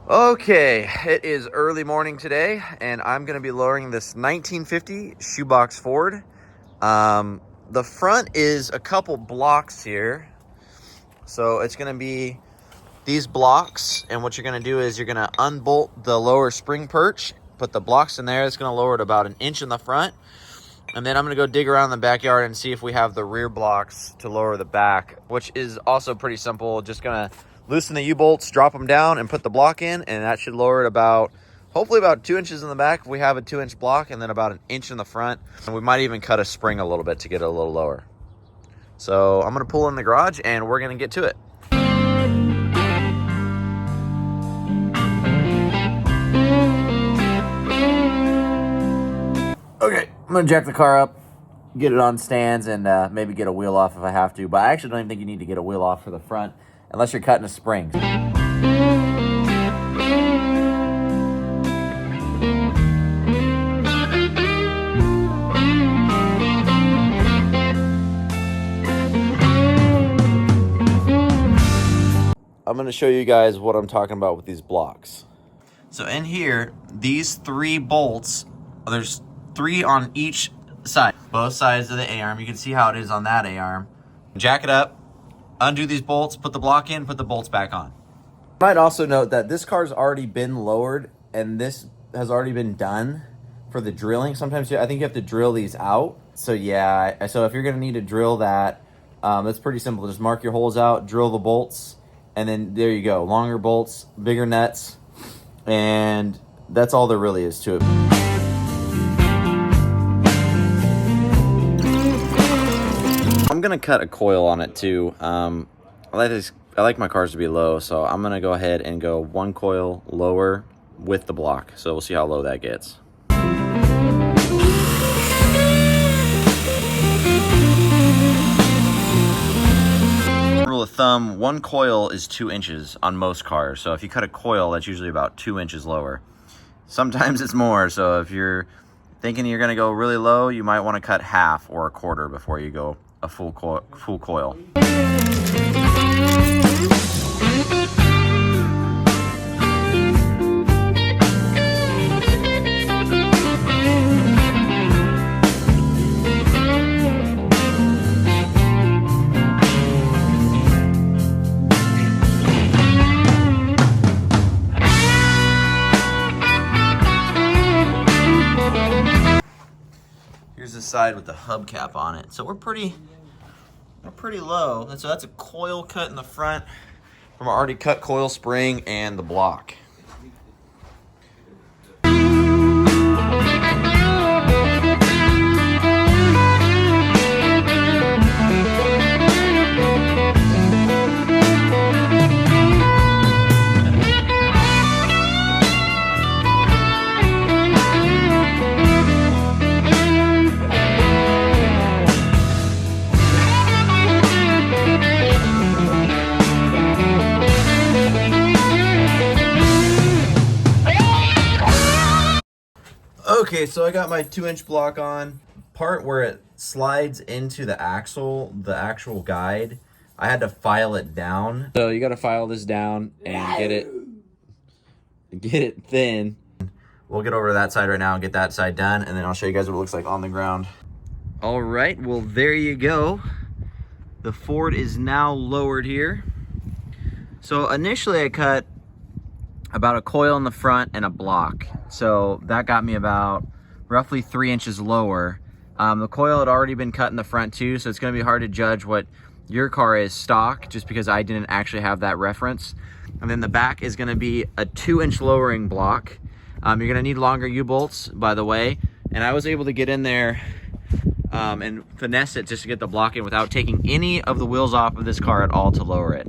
Okay, it is early morning today, and I'm going to be lowering this 1950 Shoebox Ford. The front is a couple blocks here. So it's going to be these blocks, and what you're going to do is you're going to unbolt the lower spring perch, put the blocks in there. It's going to lower it about 1 inch in the front. And then I'm going to go dig around the backyard and see if we have the rear blocks to lower the back, which is also pretty simple. Just going to loosen the U-bolts, drop them down, and put the block in, and that should lower it about, hopefully about 2 inches in the back if we have a 2-inch block, and then about 1 inch in the front. And we might even cut a spring a little bit to get it a little lower. So I'm going to pull in the garage, and we're going to get to it. Okay, I'm going to jack the car up, get it on stands, and maybe get a wheel off if I have to. But I actually don't even think you need to get a wheel off for the front unless you're cutting a spring. I'm going to show you guys what I'm talking about with these blocks. So in here, these 3 bolts, there's 3 on each side, both sides of the A-arm. You can see how it is on that A-arm. Jack it up, undo these bolts, put the block in, put the bolts back on. Might also note that this car's already been lowered, and this has already been done for the drilling. Sometimes I think you have to drill these out. So yeah, so if you're gonna need to drill that, it's pretty simple. Just mark your holes out, drill the bolts, and then there you go. Longer bolts, bigger nuts, and that's all there really is to it. I'm gonna cut a coil on it too. I like my cars to be low, so I'm gonna go ahead and go 1 coil lower with the block. So we'll see how low that gets. Rule of thumb, 1 coil is 2 inches on most cars. So if you cut a coil, that's usually about 2 inches lower. Sometimes it's more, so if you're thinking you're gonna go really low, you might wanna cut half or a quarter before you go a full coil. Here's the side with the hubcap on it. So we're pretty low. And so that's a coil cut in the front from an already cut coil spring and the block. Okay, so I got my 2-inch block on. Part where it slides into the actual guide, I had to file it down. So you got to file this down and get it thin. We'll get over to that side right now and get that side done, and then I'll show you guys what it looks like on the ground. All right, well, there you go. The Ford is now lowered here. So initially I cut about a coil in the front and a block. So that got me about roughly 3 inches lower. The coil had already been cut in the front too, so it's gonna be hard to judge what your car is stock just because I didn't actually have that reference. And then the back is gonna be a 2-inch lowering block. You're gonna need longer U-bolts, by the way. And I was able to get in there and finesse it just to get the block in without taking any of the wheels off of this car at all to lower it.